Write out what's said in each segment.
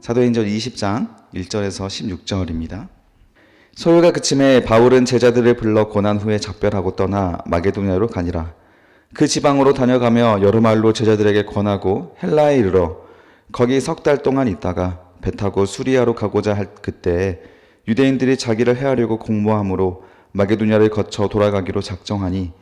사도행전 20장 1절에서 16절입니다. 소요가 그침에 바울은 제자들을 불러 고난 후에 작별하고 떠나 마게도냐로 가니라. 그 지방으로 다녀가며 여러 말로 제자들에게 권하고 헬라에 이르러 거기 석 달 동안 있다가 배 타고 수리아로 가고자 할 그때에 유대인들이 자기를 해하려고 공모함으로 마게도냐를 거쳐 돌아가기로 작정하니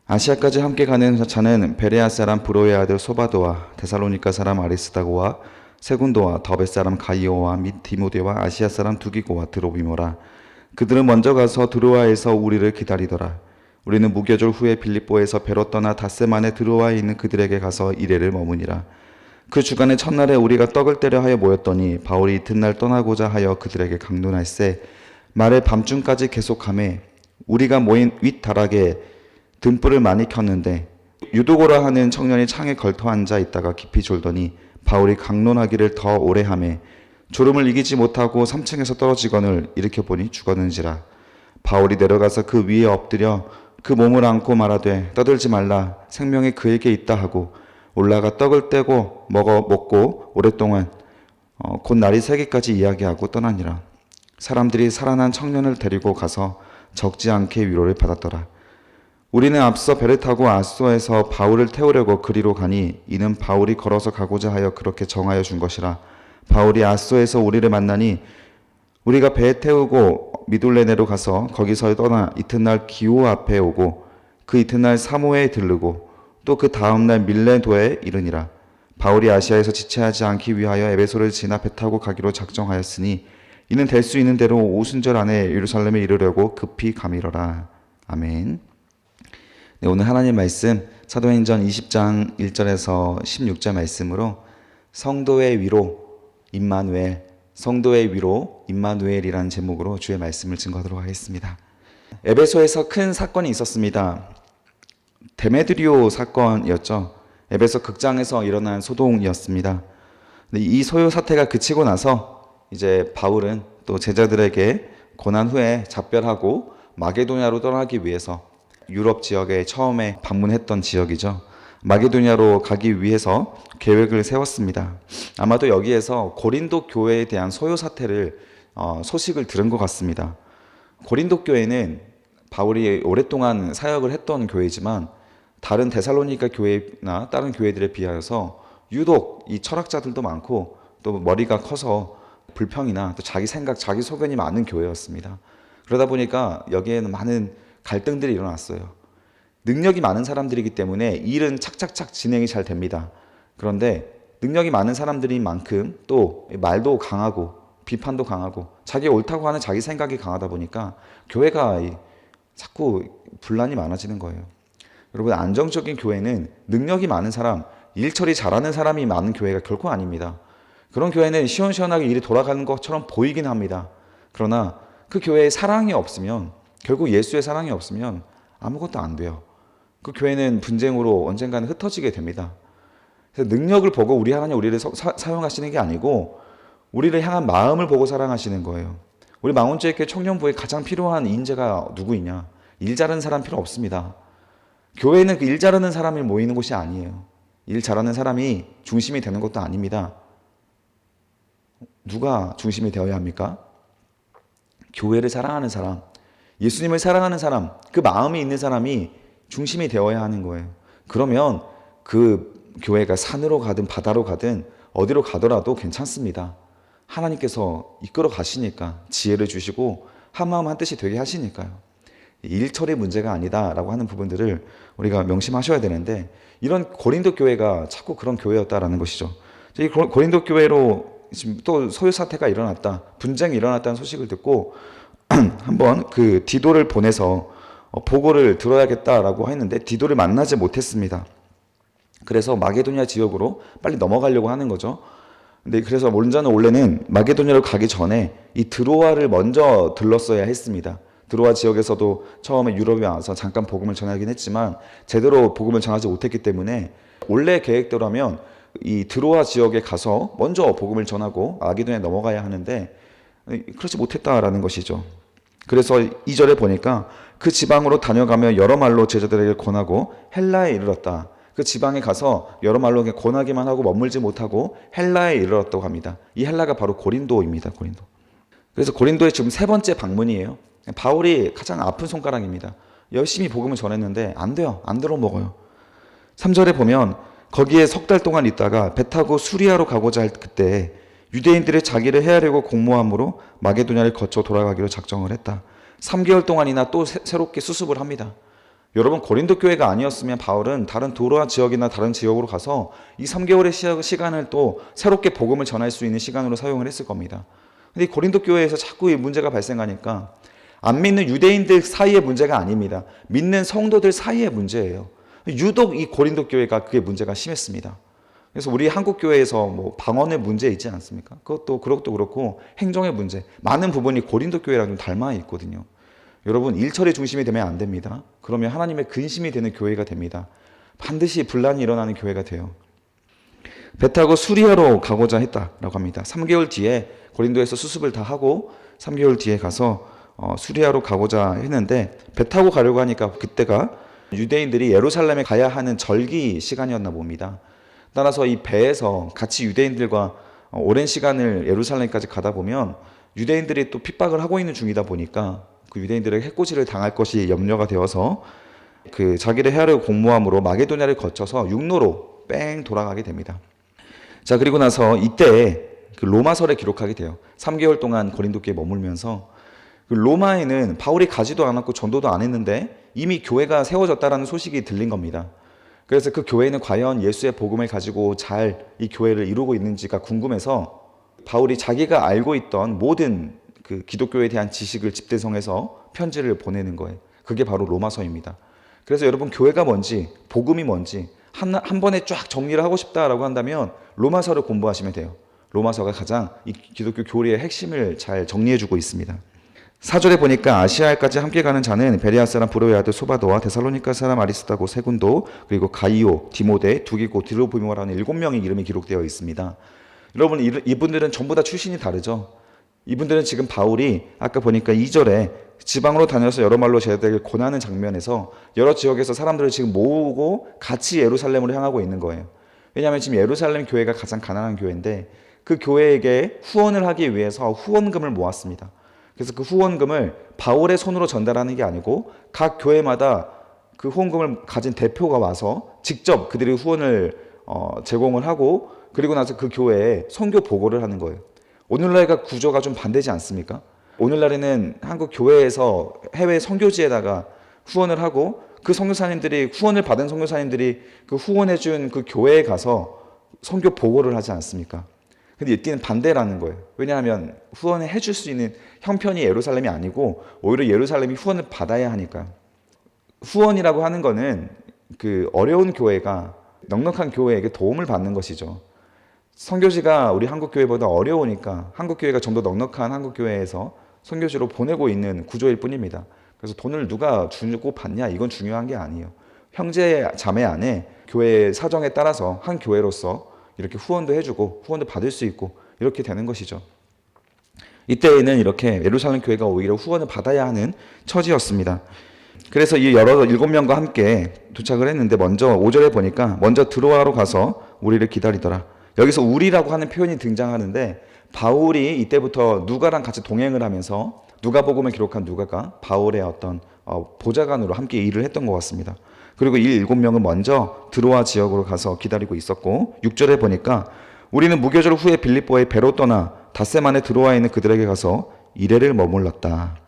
아시아까지 함께 가는 자는 베레아 사람 브로의 아들 소바도와 데살로니가 사람 아리스다고와 세군도와 더베 사람 가이오와 및 디모데와 아시아 사람 두기고와 드로비모라. 그들은 먼저 가서 드로아에서 우리를 기다리더라. 우리는 무교절 후에 빌립보에서 배로 떠나 닷새만에 드로아에 있는 그들에게 가서 이레를 머무니라. 그 주간의 첫날에 우리가 떡을 때려 하여 모였더니 바울이 이튿날 떠나고자 하여 그들에게 강론할세 말을 밤중까지 계속하매 우리가 모인 윗다락에 등불을 많이 켰는데 유도고라 하는 청년이 창에 걸터 앉아 있다가 깊이 졸더니 바울이 강론하기를 더 오래 하매 졸음을 이기지 못하고 3층에서 떨어지거늘 일으켜보니 죽었는지라. 바울이 내려가서 그 위에 엎드려 그 몸을 안고 말하되 떠들지 말라 생명이 그에게 있다 하고 올라가 떡을 떼고 먹고 오랫동안 곧 날이 새기까지 이야기하고 떠나니라. 사람들이 살아난 청년을 데리고 가서 적지 않게 위로를 받았더라. 우리는 앞서 배를 타고 아소에서 바울을 태우려고 그리로 가니 이는 바울이 걸어서 가고자 하여 그렇게 정하여 준 것이라. 바울이 아소에서 우리를 만나니 우리가 배에 태우고 미둘레네로 가서 거기서 떠나 이튿날 기오 앞에 오고 그 이튿날 사모에 들르고 또 그 다음날 밀레도에 이르니라. 바울이 아시아에서 지체하지 않기 위하여 에베소를 지나 배 타고 가기로 작정하였으니 이는 될 수 있는 대로 오순절 안에 예루살렘에 이르려고 급히 가미러라. 아멘. 네, 오늘 하나님 말씀 사도행전 20장 1절에서 16절 말씀으로 성도의 위로 임마누엘, 성도의 위로 임마누엘이라는 제목으로 주의 말씀을 증거하도록 하겠습니다. 에베소에서 큰 사건이 있었습니다. 데메드리오 사건이었죠. 에베소 극장에서 일어난 소동이었습니다. 근데 이 소요 사태가 그치고 나서 이제 바울은 또 제자들에게 고난 후에 작별하고 마게도냐로 떠나기 위해서 유럽 지역에 처음에 방문했던 지역이죠. 마게도냐로 가기 위해서 계획을 세웠습니다. 아마도 여기에서 고린도 교회에 대한 소요 사태를 소식을 들은 것 같습니다. 고린도 교회는 바울이 오랫동안 사역을 했던 교회지만 다른 데살로니가 교회나 다른 교회들에 비하여서 유독 이 철학자들도 많고 또 머리가 커서 불평이나 또 자기 생각, 자기 소견이 많은 교회였습니다. 그러다 보니까 여기에는 많은 갈등들이 일어났어요. 능력이 많은 사람들이기 때문에 일은 착착착 진행이 잘 됩니다. 그런데 능력이 많은 사람들인 만큼 또 말도 강하고 비판도 강하고 자기 옳다고 하는 자기 생각이 강하다 보니까 교회가 자꾸 분란이 많아지는 거예요. 여러분, 안정적인 교회는 능력이 많은 사람, 일 처리 잘하는 사람이 많은 교회가 결코 아닙니다. 그런 교회는 시원시원하게 일이 돌아가는 것처럼 보이긴 합니다. 그러나 그 교회에 사랑이 없으면, 결국 예수의 사랑이 없으면 아무것도 안 돼요. 그 교회는 분쟁으로 언젠가는 흩어지게 됩니다. 그래서 능력을 보고 우리 하나님 우리를 사용하시는 게 아니고 우리를 향한 마음을 보고 사랑하시는 거예요. 우리 망원제일교회 청년부에 가장 필요한 인재가 누구이냐? 일 잘하는 사람 필요 없습니다. 교회는 그 일 잘하는 사람이 모이는 곳이 아니에요. 일 잘하는 사람이 중심이 되는 것도 아닙니다. 누가 중심이 되어야 합니까? 교회를 사랑하는 사람, 예수님을 사랑하는 사람, 그 마음이 있는 사람이 중심이 되어야 하는 거예요. 그러면 그 교회가 산으로 가든 바다로 가든 어디로 가더라도 괜찮습니다. 하나님께서 이끌어 가시니까, 지혜를 주시고 한마음 한뜻이 되게 하시니까요. 일처리 문제가 아니다라고 하는 부분들을 우리가 명심하셔야 되는데, 이런 고린도 교회가 자꾸 그런 교회였다라는 것이죠. 이 고린도 교회로 지금 또 소요 사태가 일어났다, 분쟁이 일어났다는 소식을 듣고 한번 그 디도를 보내서 보고를 들어야겠다라고 했는데 디도를 만나지 못했습니다. 그래서 마게도냐 지역으로 빨리 넘어가려고 하는 거죠. 근데 그래서 원래는 마게도냐로 가기 전에 이 드로아를 먼저 들렀어야 했습니다. 드로아 지역에서도 처음에 유럽에 와서 잠깐 복음을 전하긴 했지만 제대로 복음을 전하지 못했기 때문에 원래 계획대로라면 이 드로아 지역에 가서 먼저 복음을 전하고 마게도냐에 넘어가야 하는데 그렇지 못했다라는 것이죠. 그래서 2절에 보니까 그 지방으로 다녀가며 여러 말로 제자들에게 권하고 헬라에 이르렀다. 그 지방에 가서 여러 말로 그냥 권하기만 하고 머물지 못하고 헬라에 이르렀다고 합니다. 이 헬라가 바로 고린도입니다. 고린도. 그래서 고린도의 지금 세 번째 방문이에요. 바울이 가장 아픈 손가락입니다. 열심히 복음을 전했는데 안 돼요. 안 들어먹어요. 3절에 보면 거기에 석 달 동안 있다가 배 타고 수리아로 가고자 할 그때 유대인들이 자기를 해하려고 공모함으로 마게도냐를 거쳐 돌아가기로 작정을 했다. 3개월 동안이나 또 새롭게 수습을 합니다. 여러분, 고린도 교회가 아니었으면 바울은 다른 도로아 지역이나 다른 지역으로 가서 이 3개월의 시간을 또 새롭게 복음을 전할 수 있는 시간으로 사용을 했을 겁니다. 근데 이 고린도 교회에서 자꾸 이 문제가 발생하니까 안 믿는 유대인들 사이의 문제가 아닙니다. 믿는 성도들 사이의 문제예요. 유독 이 고린도 교회가 그게 문제가 심했습니다. 그래서 우리 한국 교회에서 뭐 방언의 문제 있지 않습니까? 그것도 그렇고 행정의 문제, 많은 부분이 고린도 교회랑 좀 닮아 있거든요. 여러분, 일처리 중심이 되면 안 됩니다. 그러면 하나님의 근심이 되는 교회가 됩니다. 반드시 분란이 일어나는 교회가 돼요. 배 타고 수리아로 가고자 했다라고 합니다. 3개월 뒤에 고린도에서 수습을 다 하고 3개월 뒤에 가서 수리아로 가고자 했는데 배 타고 가려고 하니까 그때가 유대인들이 예루살렘에 가야 하는 절기 시간이었나 봅니다. 따라서 이 배에서 같이 유대인들과 오랜 시간을 예루살렘까지 가다 보면 유대인들이 또 핍박을 하고 있는 중이다 보니까 그 유대인들에게 해코지를 당할 것이 염려가 되어서 그 자기를 헤아려 공모함으로 마게도냐를 거쳐서 육로로 뺑 돌아가게 됩니다. 자, 그리고 나서 이때 그 로마서를 기록하게 돼요. 3개월 동안 고린도교에 머물면서 그 로마에는 바울이 가지도 않았고 전도도 안 했는데 이미 교회가 세워졌다라는 소식이 들린 겁니다. 그래서 그 교회는 과연 예수의 복음을 가지고 잘 이 교회를 이루고 있는지가 궁금해서 바울이 자기가 알고 있던 모든 그 기독교에 대한 지식을 집대성해서 편지를 보내는 거예요. 그게 바로 로마서입니다. 그래서 여러분, 교회가 뭔지 복음이 뭔지 한 번에 쫙 정리를 하고 싶다라고 한다면 로마서를 공부하시면 돼요. 로마서가 가장 이 기독교 교리의 핵심을 잘 정리해주고 있습니다. 4절에 보니까 아시아에까지 함께 가는 자는 베레아 사람 브로의 아들 소바도와 데살로니가 사람 아리스다고 세군도, 그리고 가이오, 디모데, 두기고, 드로비모라는 7명의 이름이 기록되어 있습니다. 여러분, 이분들은 전부 다 출신이 다르죠. 이분들은 지금 바울이 아까 보니까 2절에 지방으로 다녀서 여러 말로 제자들에게 권하는 장면에서 여러 지역에서 사람들을 지금 모으고 같이 예루살렘으로 향하고 있는 거예요. 왜냐하면 지금 예루살렘 교회가 가장 가난한 교회인데 그 교회에게 후원을 하기 위해서 후원금을 모았습니다. 그래서 그 후원금을 바울의 손으로 전달하는 게 아니고 각 교회마다 그 후원금을 가진 대표가 와서 직접 그들이 후원을 제공을 하고, 그리고 나서 그 교회에 선교 보고를 하는 거예요. 오늘날과 구조가 좀 반대지 않습니까? 오늘날에는 한국 교회에서 해외 선교지에다가 후원을 하고 그 선교사님들이, 후원을 받은 선교사님들이 그 후원해준 그 교회에 가서 선교 보고를 하지 않습니까? 근데 이때는 반대라는 거예요. 왜냐하면 후원을 해줄 수 있는 형편이 예루살렘이 아니고 오히려 예루살렘이 후원을 받아야 하니까. 후원이라고 하는 거는 그 어려운 교회가 넉넉한 교회에게 도움을 받는 것이죠. 선교지가 우리 한국 교회보다 어려우니까 한국 교회가 좀 더 넉넉한 한국 교회에서 선교지로 보내고 있는 구조일 뿐입니다. 그래서 돈을 누가 주고 받냐, 이건 중요한 게 아니에요. 형제 자매 안에 교회의 사정에 따라서 한 교회로서 이렇게 후원도 해주고 후원도 받을 수 있고 이렇게 되는 것이죠. 이때에는 이렇게 예루살렘 교회가 오히려 후원을 받아야 하는 처지였습니다. 그래서 이 여러 7명과 함께 도착을 했는데 먼저 5절에 보니까 먼저 드로아로 가서 우리를 기다리더라. 여기서 우리라고 하는 표현이 등장하는데 바울이 이때부터 누가랑 같이 동행을 하면서 누가복음을 기록한 누가가 바울의 어떤 보좌관으로 함께 일을 했던 것 같습니다. 그리고 이 7명은 먼저 드로아 지역으로 가서 기다리고 있었고 6절에 보니까 우리는 무교절 후에 빌립보의 배로 떠나 닷새만에 드로아에 있는 그들에게 가서 이레를 머물렀다.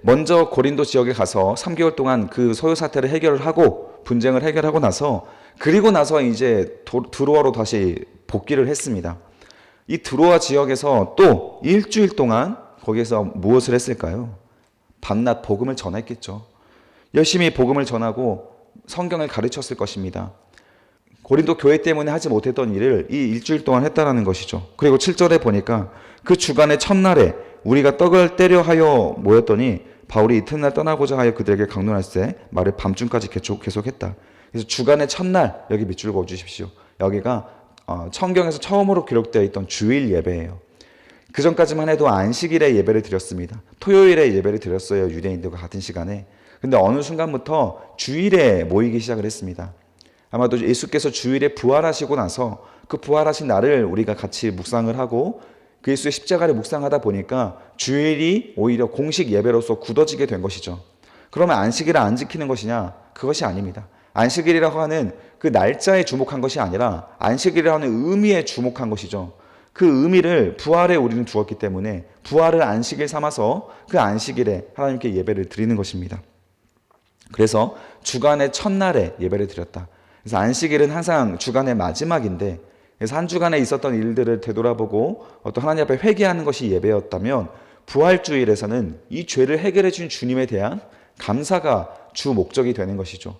먼저 고린도 지역에 가서 3개월 동안 그 소요 사태를 해결을 하고 분쟁을 해결하고 나서 그리고 나서 이제 드로아로 다시 복귀를 했습니다. 이 드로아 지역에서 또 일주일 동안 거기에서 무엇을 했을까요? 밤낮 복음을 전했겠죠. 열심히 복음을 전하고 성경을 가르쳤을 것입니다. 고린도 교회 때문에 하지 못했던 일을 이 일주일 동안 했다라는 것이죠. 그리고 7절에 보니까 그 주간의 첫날에 우리가 떡을 떼려 하여 모였더니 바울이 이튿날 떠나고자 하여 그들에게 강론할세 말을 밤중까지 계속했다. 그래서 주간의 첫날, 여기 밑줄 그어주십시오. 여기가 성경에서 처음으로 기록되어 있던 주일 예배예요. 그 전까지만 해도 안식일에 예배를 드렸습니다. 토요일에 예배를 드렸어요. 유대인들과 같은 시간에. 근데 어느 순간부터 주일에 모이기 시작을 했습니다. 아마도 예수께서 주일에 부활하시고 나서 그 부활하신 날을 우리가 같이 묵상을 하고 그 예수의 십자가를 묵상하다 보니까 주일이 오히려 공식 예배로서 굳어지게 된 것이죠. 그러면 안식일을 안 지키는 것이냐? 그것이 아닙니다. 안식일이라고 하는 그 날짜에 주목한 것이 아니라 안식일이라고 하는 의미에 주목한 것이죠. 그 의미를 부활에 우리는 두었기 때문에 부활을 안식일 삼아서 그 안식일에 하나님께 예배를 드리는 것입니다. 그래서 주간의 첫날에 예배를 드렸다. 그래서 안식일은 항상 주간의 마지막인데, 그래서 한 주간에 있었던 일들을 되돌아보고 어떤 하나님 앞에 회개하는 것이 예배였다면, 부활주일에서는 이 죄를 해결해 준 주님에 대한 감사가 주 목적이 되는 것이죠.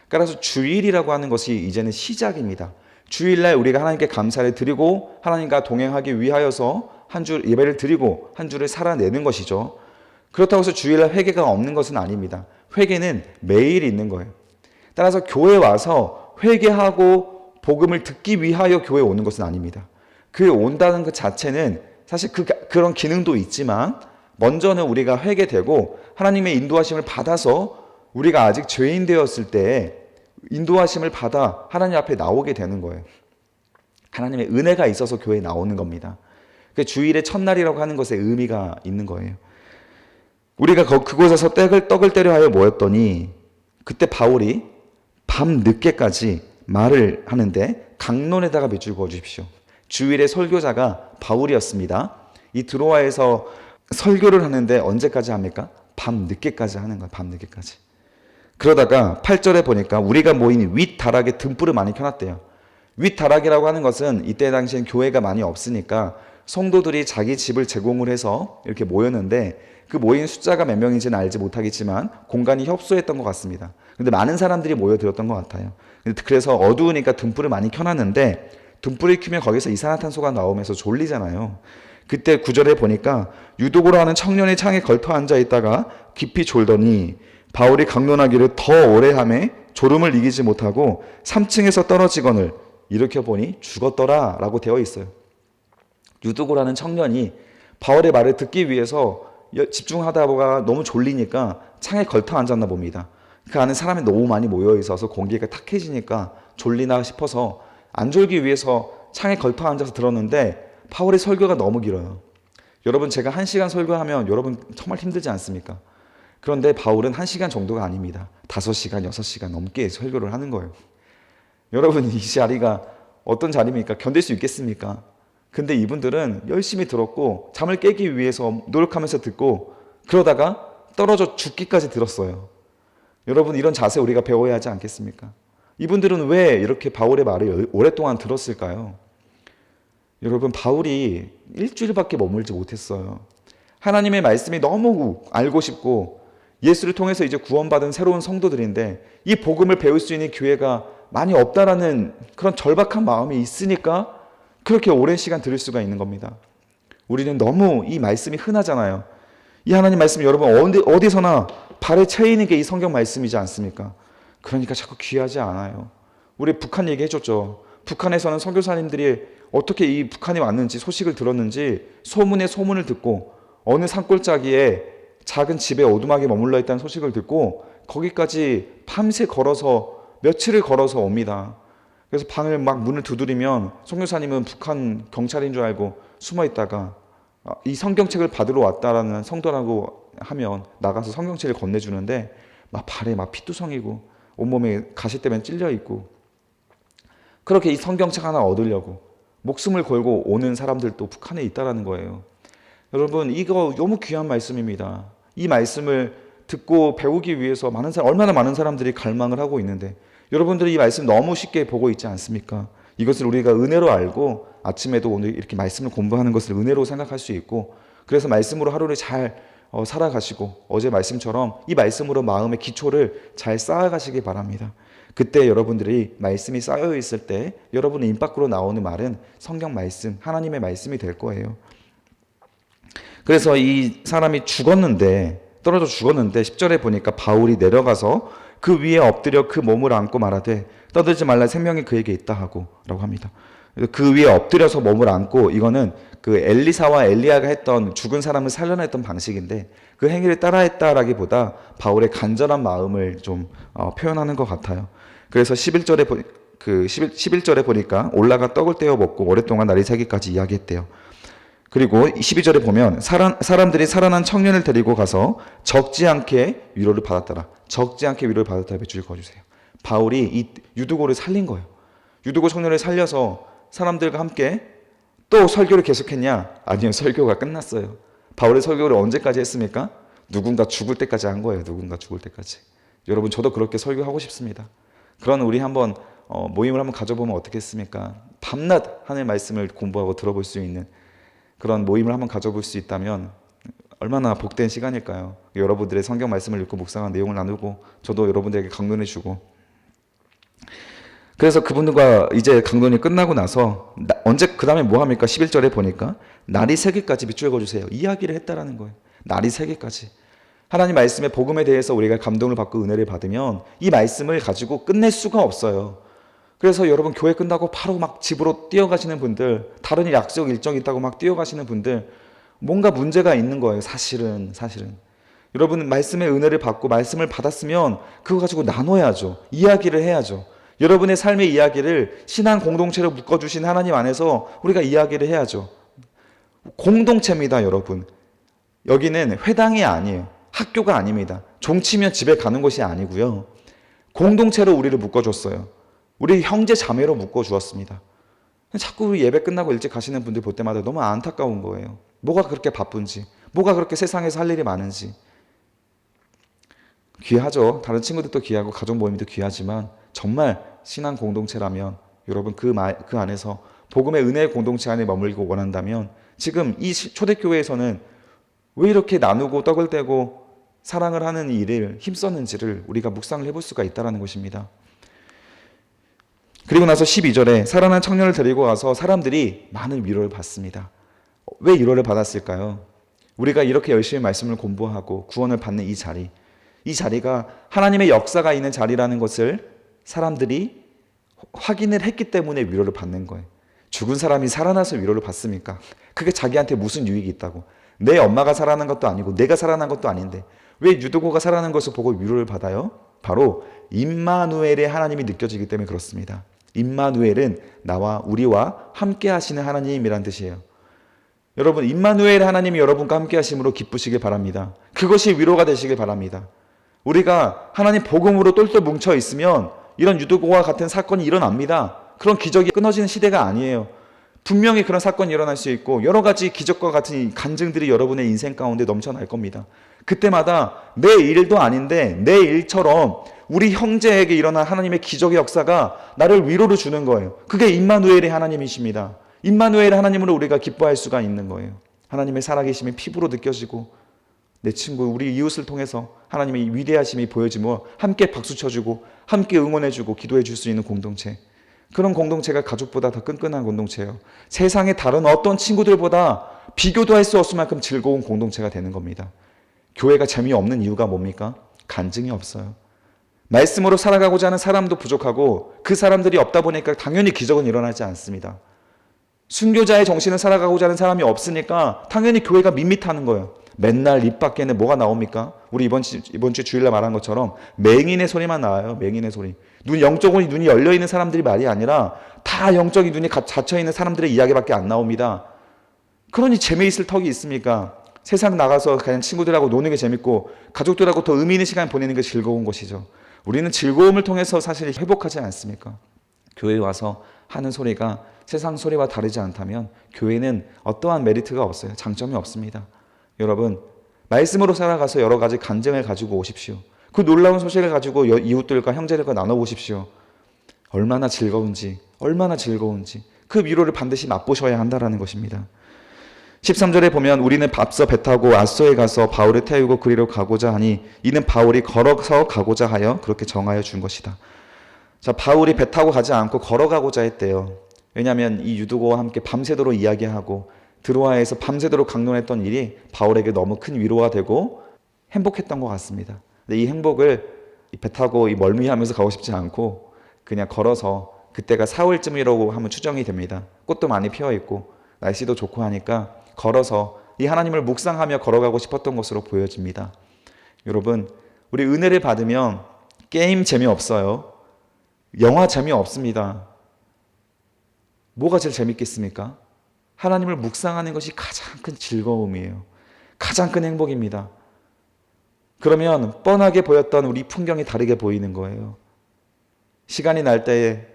따라서 주일이라고 하는 것이 이제는 시작입니다. 주일날 우리가 하나님께 감사를 드리고 하나님과 동행하기 위하여서 한 주 예배를 드리고 한 주를 살아내는 것이죠. 그렇다고 해서 주일날 회개가 없는 것은 아닙니다. 회개는 매일 있는 거예요. 따라서 교회에 와서 회개하고 복음을 듣기 위하여 교회에 오는 것은 아닙니다. 교회에 온다는 것 자체는 사실 그런 기능도 있지만, 먼저는 우리가 회개되고 하나님의 인도하심을 받아서 우리가 아직 죄인 되었을 때 인도하심을 받아 하나님 앞에 나오게 되는 거예요. 하나님의 은혜가 있어서 교회에 나오는 겁니다. 주일의 첫날이라고 하는 것에 의미가 있는 거예요. 우리가 그곳에서 떡을 떼려 하여 모였더니, 그때 바울이 밤 늦게까지 말을 하는데 강론에다가 밑줄 그어 주십시오. 주일의 설교자가 바울이었습니다. 이 드로아에서 설교를 하는데 언제까지 합니까? 밤 늦게까지 하는 거예요. 밤 늦게까지. 그러다가 8절에 보니까 우리가 모인 윗다락에 등불을 많이 켜놨대요. 윗다락이라고 하는 것은 이때 당시엔 교회가 많이 없으니까 성도들이 자기 집을 제공을 해서 이렇게 모였는데, 그 모인 숫자가 몇 명인지는 알지 못하겠지만 공간이 협소했던 것 같습니다. 근데 많은 사람들이 모여들었던 것 같아요. 그래서 어두우니까 등불을 많이 켜놨는데, 등불을 켜면 거기서 이산화탄소가 나오면서 졸리잖아요. 그때 9절에 보니까 유독으로 하는 청년이 창에 걸터 앉아 있다가 깊이 졸더니 바울이 강론하기를 더 오래 하매 졸음을 이기지 못하고 3층에서 떨어지거늘 일으켜 보니 죽었더라 라고 되어 있어요. 유독으로 하는 청년이 바울의 말을 듣기 위해서 집중하다가 너무 졸리니까 창에 걸터 앉았나 봅니다. 그 안에 사람이 너무 많이 모여 있어서 공기가 탁해지니까 졸리나 싶어서 안 졸기 위해서 창에 걸터 앉아서 들었는데, 바울의 설교가 너무 길어요. 여러분, 제가 1시간 설교하면 여러분 정말 힘들지 않습니까? 그런데 바울은 1시간 정도가 아닙니다. 5시간, 6시간 넘게 설교를 하는 거예요. 여러분, 이 자리가 어떤 자리입니까? 견딜 수 있겠습니까? 근데 이분들은 열심히 들었고 잠을 깨기 위해서 노력하면서 듣고, 그러다가 떨어져 죽기까지 들었어요. 여러분, 이런 자세 우리가 배워야 하지 않겠습니까? 이분들은 왜 이렇게 바울의 말을 오랫동안 들었을까요? 여러분, 바울이 일주일밖에 머물지 못했어요. 하나님의 말씀이 너무 알고 싶고 예수를 통해서 이제 구원받은 새로운 성도들인데, 이 복음을 배울 수 있는 기회가 많이 없다라는 그런 절박한 마음이 있으니까 그렇게 오랜 시간 들을 수가 있는 겁니다. 우리는 너무 이 말씀이 흔하잖아요. 이 하나님 말씀이 여러분 어디서나 발에 채이는 게 이 성경 말씀이지 않습니까? 그러니까 자꾸 귀하지 않아요. 우리 북한 얘기해줬죠. 북한에서는 선교사님들이 어떻게 이 북한에 왔는지 소식을 들었는지 소문에 소문을 듣고 어느 산골짜기에 작은 집에 오두막에 머물러 있다는 소식을 듣고 거기까지 밤새 걸어서 며칠을 걸어서 옵니다. 그래서 방을 막 문을 두드리면 선교사님은 북한 경찰인 줄 알고 숨어 있다가 이 성경책을 받으러 왔다라는 성도라고 하면 나가서 성경책을 건네주는데 막 발에 막 피투성이고 온몸에 가시 때문에 찔려 있고, 그렇게 이 성경책 하나 얻으려고 목숨을 걸고 오는 사람들도 북한에 있다라는 거예요. 여러분, 이거 너무 귀한 말씀입니다. 이 말씀을 듣고 배우기 위해서 얼마나 많은 사람들이 갈망을 하고 있는데, 여러분들이 이 말씀 너무 쉽게 보고 있지 않습니까? 이것을 우리가 은혜로 알고 아침에도 오늘 이렇게 말씀을 공부하는 것을 은혜로 생각할 수 있고, 그래서 말씀으로 하루를 잘 살아가시고 어제 말씀처럼 이 말씀으로 마음의 기초를 잘 쌓아가시기 바랍니다. 그때 여러분들이 말씀이 쌓여 있을 때 여러분의 입 밖으로 나오는 말은 성경 말씀, 하나님의 말씀이 될 거예요. 그래서 이 사람이 떨어져 죽었는데 10절에 보니까 바울이 내려가서 그 위에 엎드려 그 몸을 안고 말하되 떠들지 말라, 생명이 그에게 있다 하고 라고 합니다. 그 위에 엎드려서 몸을 안고, 이거는 그 엘리사와 엘리야가 했던 죽은 사람을 살려냈던 방식인데 그 행위를 따라했다라기보다 바울의 간절한 마음을 좀 표현하는 것 같아요. 그래서 11절에 그 11절에 보니까 올라가 떡을 떼어 먹고 오랫동안 날이 새기까지 이야기했대요. 그리고 12절에 보면 사람들이 살아난 청년을 데리고 가서 적지 않게 위로를 받았더라. 적지 않게 위로를 받았다. 몇 줄 그어주세요. 바울이 이 유두고를 살린 거예요. 유두고 청년을 살려서 사람들과 함께 또 설교를 계속했냐? 아니요, 설교가 끝났어요. 바울의 설교를 언제까지 했습니까? 누군가 죽을 때까지 한 거예요. 누군가 죽을 때까지. 여러분, 저도 그렇게 설교하고 싶습니다. 그런 우리 한번 모임을 한번 가져보면 어떻겠습니까? 밤낮 하나님의 말씀을 공부하고 들어볼 수 있는 그런 모임을 한번 가져볼 수 있다면 얼마나 복된 시간일까요? 여러분들의 성경 말씀을 읽고 묵상한 내용을 나누고 저도 여러분들에게 강론해 주고, 그래서 그분들과 이제 강론이 끝나고 나서 언제 그 다음에 뭐 합니까? 11절에 보니까 날이 새기까지 밑줄 그어주세요. 이야기를 했다라는 거예요. 날이 새기까지. 하나님 말씀의 복음에 대해서 우리가 감동을 받고 은혜를 받으면 이 말씀을 가지고 끝낼 수가 없어요. 그래서 여러분, 교회 끝나고 바로 막 집으로 뛰어가시는 분들, 다른 약속 일정이 있다고 막 뛰어가시는 분들, 뭔가 문제가 있는 거예요. 사실은. 여러분, 말씀의 은혜를 받고 말씀을 받았으면 그거 가지고 나눠야죠. 이야기를 해야죠. 여러분의 삶의 이야기를 신앙 공동체로 묶어주신 하나님 안에서 우리가 이야기를 해야죠. 공동체입니다, 여러분. 여기는 회당이 아니에요. 학교가 아닙니다. 종치면 집에 가는 곳이 아니고요. 공동체로 우리를 묶어줬어요. 우리 형제 자매로 묶어주었습니다. 자꾸 예배 끝나고 일찍 가시는 분들 볼 때마다 너무 안타까운 거예요. 뭐가 그렇게 바쁜지, 뭐가 그렇게 세상에서 할 일이 많은지. 귀하죠. 다른 친구들도 귀하고 가족 모임도 귀하지만 정말 신앙 공동체라면 여러분, 그 안에서 복음의 은혜의 공동체 안에 머물고 원한다면 지금 이 초대교회에서는 왜 이렇게 나누고 떡을 떼고 사랑을 하는 일을 힘썼는지를 우리가 묵상을 해볼 수가 있다는 것입니다. 그리고 나서 12절에 살아난 청년을 데리고 가서 사람들이 많은 위로를 받습니다. 왜 위로를 받았을까요? 우리가 이렇게 열심히 말씀을 공부하고 구원을 받는 이 자리가 하나님의 역사가 있는 자리라는 것을 사람들이 확인을 했기 때문에 위로를 받는 거예요. 죽은 사람이 살아나서 위로를 받습니까? 그게 자기한테 무슨 유익이 있다고. 내 엄마가 살아난 것도 아니고 내가 살아난 것도 아닌데 왜 유두고가 살아난 것을 보고 위로를 받아요? 바로 임마누엘의 하나님이 느껴지기 때문에 그렇습니다. 임마누엘은 나와 우리와 함께 하시는 하나님이란 뜻이에요. 여러분, 임마누엘 하나님이 여러분과 함께 하심으로 기쁘시길 바랍니다. 그것이 위로가 되시길 바랍니다. 우리가 하나님 복음으로 똘똘 뭉쳐 있으면 이런 유두고와 같은 사건이 일어납니다. 그런 기적이 끊어지는 시대가 아니에요. 분명히 그런 사건이 일어날 수 있고 여러 가지 기적과 같은 간증들이 여러분의 인생 가운데 넘쳐날 겁니다. 그때마다 내 일도 아닌데 내 일처럼 우리 형제에게 일어난 하나님의 기적의 역사가 나를 위로를 주는 거예요. 그게 임마누엘의 하나님이십니다. 임마누엘의 하나님으로 우리가 기뻐할 수가 있는 거예요. 하나님의 살아계심이 피부로 느껴지고 내 친구, 우리 이웃을 통해서 하나님의 위대하심이 보여지며 함께 박수 쳐주고 함께 응원해주고 기도해 줄 수 있는 공동체. 그런 공동체가 가족보다 더 끈끈한 공동체예요. 세상의 다른 어떤 친구들보다 비교도 할 수 없을 만큼 즐거운 공동체가 되는 겁니다. 교회가 재미없는 이유가 뭡니까? 간증이 없어요. 말씀으로 살아가고자 하는 사람도 부족하고 그 사람들이 없다 보니까 당연히 기적은 일어나지 않습니다. 순교자의 정신을 살아가고자 하는 사람이 없으니까 당연히 교회가 밋밋하는 거예요. 맨날 입 밖에는 뭐가 나옵니까? 우리 이번 주 주일날 말한 것처럼 맹인의 소리만 나와요. 맹인의 소리. 영적으로 눈이 열려있는 사람들이 말이 아니라 다 영적인 눈이 닫혀있는 사람들의 이야기밖에 안 나옵니다. 그러니 재미있을 턱이 있습니까? 세상 나가서 그냥 친구들하고 노는 게 재밌고 가족들하고 더 의미 있는 시간 보내는 게 즐거운 것이죠. 우리는 즐거움을 통해서 사실 회복하지 않습니까? 교회에 와서 하는 소리가 세상 소리와 다르지 않다면 교회는 어떠한 메리트가 없어요. 장점이 없습니다. 여러분, 말씀으로 살아가서 여러 가지 간증을 가지고 오십시오. 그 놀라운 소식을 가지고 이웃들과 형제들과 나눠보십시오. 얼마나 즐거운지 그 위로를 반드시 맛보셔야 한다는 것입니다. 13절에 보면 우리는 앞서 배 타고 아소에 가서 바울을 태우고 그리로 가고자 하니 이는 바울이 걸어서 가고자 하여 그렇게 정하여 준 것이다. 자, 바울이 배 타고 가지 않고 걸어가고자 했대요. 왜냐하면 이 유두고와 함께 밤새도록 이야기하고 드로아에서 밤새도록 강론했던 일이 바울에게 너무 큰 위로가 되고 행복했던 것 같습니다. 근데 이 행복을 배 타고 멀미하면서 가고 싶지 않고 그냥 걸어서, 그때가 4월쯤이라고 하면 추정이 됩니다. 꽃도 많이 피어 있고 날씨도 좋고 하니까 걸어서 이 하나님을 묵상하며 걸어가고 싶었던 것으로 보여집니다. 여러분, 우리 은혜를 받으면 게임 재미없어요. 영화 재미없습니다. 뭐가 제일 재밌겠습니까? 하나님을 묵상하는 것이 가장 큰 즐거움이에요. 가장 큰 행복입니다. 그러면 뻔하게 보였던 우리 풍경이 다르게 보이는 거예요. 시간이 날 때에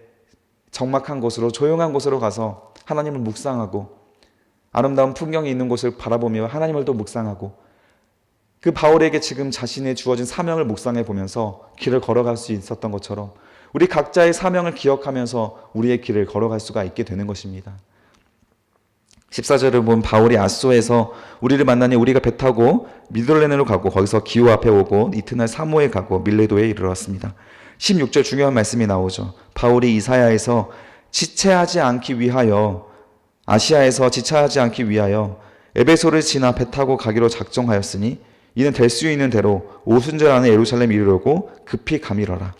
적막한 곳으로, 조용한 곳으로 가서 하나님을 묵상하고 아름다운 풍경이 있는 곳을 바라보며 하나님을 또 묵상하고, 그 바울에게 지금 자신의 주어진 사명을 묵상해 보면서 길을 걸어갈 수 있었던 것처럼 우리 각자의 사명을 기억하면서 우리의 길을 걸어갈 수가 있게 되는 것입니다. 14절을 보면 바울이 아소에서 우리를 만나니 우리가 배 타고 미들레네로 가고 거기서 기호 앞에 오고 이튿날 사모에 가고 밀레도에 이르렀습니다. 16절 중요한 말씀이 나오죠. 바울이 이사야에서 지체하지 않기 위하여, 아시아에서 지체하지 않기 위하여 에베소를 지나 배 타고 가기로 작정하였으니 이는 될 수 있는 대로 오순절 안에 예루살렘 이르려고 급히 가밀어라.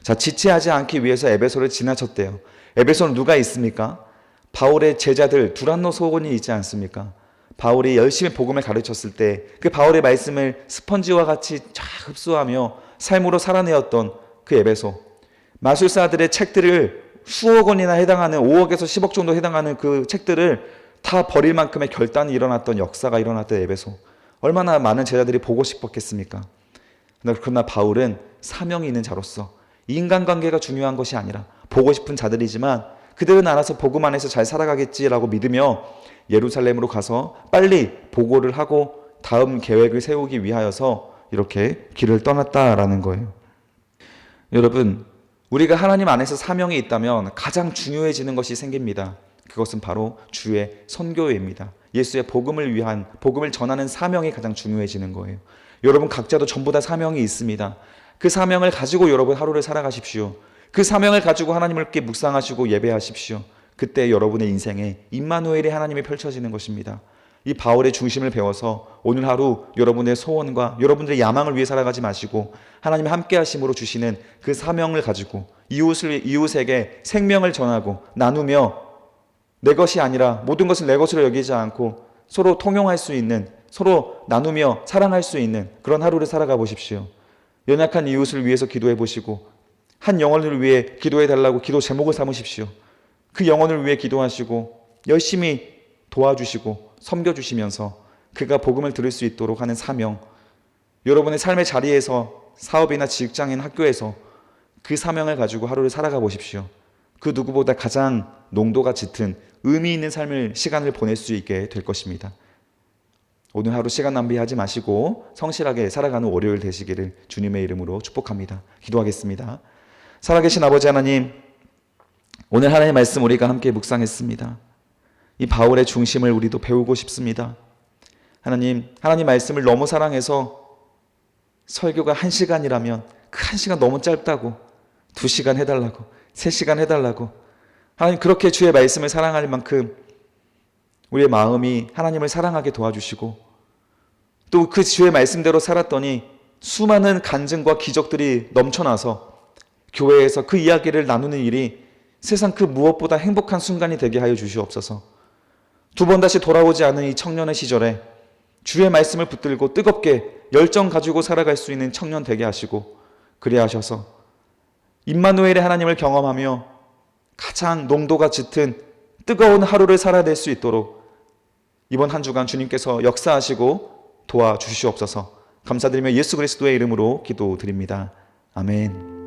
자, 지체하지 않기 위해서 에베소를 지나쳤대요. 에베소는 누가 있습니까? 바울의 제자들 두란노 소원이 있지 않습니까? 바울이 열심히 복음을 가르쳤을 때 그 바울의 말씀을 스펀지와 같이 쫙 흡수하며 삶으로 살아내었던 그 에베소, 마술사들의 책들을 수억 원이나 해당하는 5억에서 10억 정도 해당하는 그 책들을 다 버릴 만큼의 결단이 일어났던, 역사가 일어났던 에베소, 얼마나 많은 제자들이 보고 싶었겠습니까? 그러나 바울은 사명이 있는 자로서 인간관계가 중요한 것이 아니라 보고 싶은 자들이지만 그들은 알아서 복음 안에서 잘 살아가겠지라고 믿으며 예루살렘으로 가서 빨리 보고를 하고 다음 계획을 세우기 위하여서 이렇게 길을 떠났다라는 거예요. 여러분, 우리가 하나님 안에서 사명이 있다면 가장 중요해지는 것이 생깁니다. 그것은 바로 주의 선교회입니다. 예수의 복음을 위한, 복음을 전하는 사명이 가장 중요해지는 거예요. 여러분 각자도 전부 다 사명이 있습니다. 그 사명을 가지고 여러분 하루를 살아가십시오. 그 사명을 가지고 하나님을 이렇게 묵상하시고 예배하십시오. 그때 여러분의 인생에 임마누엘의 하나님이 펼쳐지는 것입니다. 이 바울의 중심을 배워서 오늘 하루 여러분의 소원과 여러분들의 야망을 위해 살아가지 마시고 하나님의 함께 하심으로 주시는 그 사명을 가지고 이웃에게 생명을 전하고 나누며 내 것이 아니라 모든 것을 내 것으로 여기지 않고 서로 통용할 수 있는, 서로 나누며 사랑할 수 있는 그런 하루를 살아가 보십시오. 연약한 이웃을 위해서 기도해 보시고 한 영혼을 위해 기도해 달라고 기도 제목을 삼으십시오. 그 영혼을 위해 기도하시고 열심히 도와주시고 섬겨주시면서 그가 복음을 들을 수 있도록 하는 사명, 여러분의 삶의 자리에서, 사업이나 직장인, 학교에서 그 사명을 가지고 하루를 살아가 보십시오. 그 누구보다 가장 농도가 짙은 의미 있는 삶을, 시간을 보낼 수 있게 될 것입니다. 오늘 하루 시간 낭비하지 마시고 성실하게 살아가는 월요일 되시기를 주님의 이름으로 축복합니다. 기도하겠습니다. 살아계신 아버지 하나님, 오늘 하나님의 말씀 우리가 함께 묵상했습니다. 이 바울의 중심을 우리도 배우고 싶습니다. 하나님 말씀을 너무 사랑해서 설교가 1시간이라면 그 1시간 너무 짧다고 2시간 해달라고 3시간 해달라고, 하나님 그렇게 주의 말씀을 사랑할 만큼 우리의 마음이 하나님을 사랑하게 도와주시고 또 그 주의 말씀대로 살았더니 수많은 간증과 기적들이 넘쳐나서 교회에서 그 이야기를 나누는 일이 세상 그 무엇보다 행복한 순간이 되게 하여 주시옵소서. 두 번 다시 돌아오지 않은 이 청년의 시절에 주의 말씀을 붙들고 뜨겁게 열정 가지고 살아갈 수 있는 청년 되게 하시고, 그래 하셔서 임마누엘의 하나님을 경험하며 가장 농도가 짙은 뜨거운 하루를 살아낼 수 있도록 이번 한 주간 주님께서 역사하시고 도와주시옵소서. 감사드리며 예수 그리스도의 이름으로 기도드립니다. 아멘.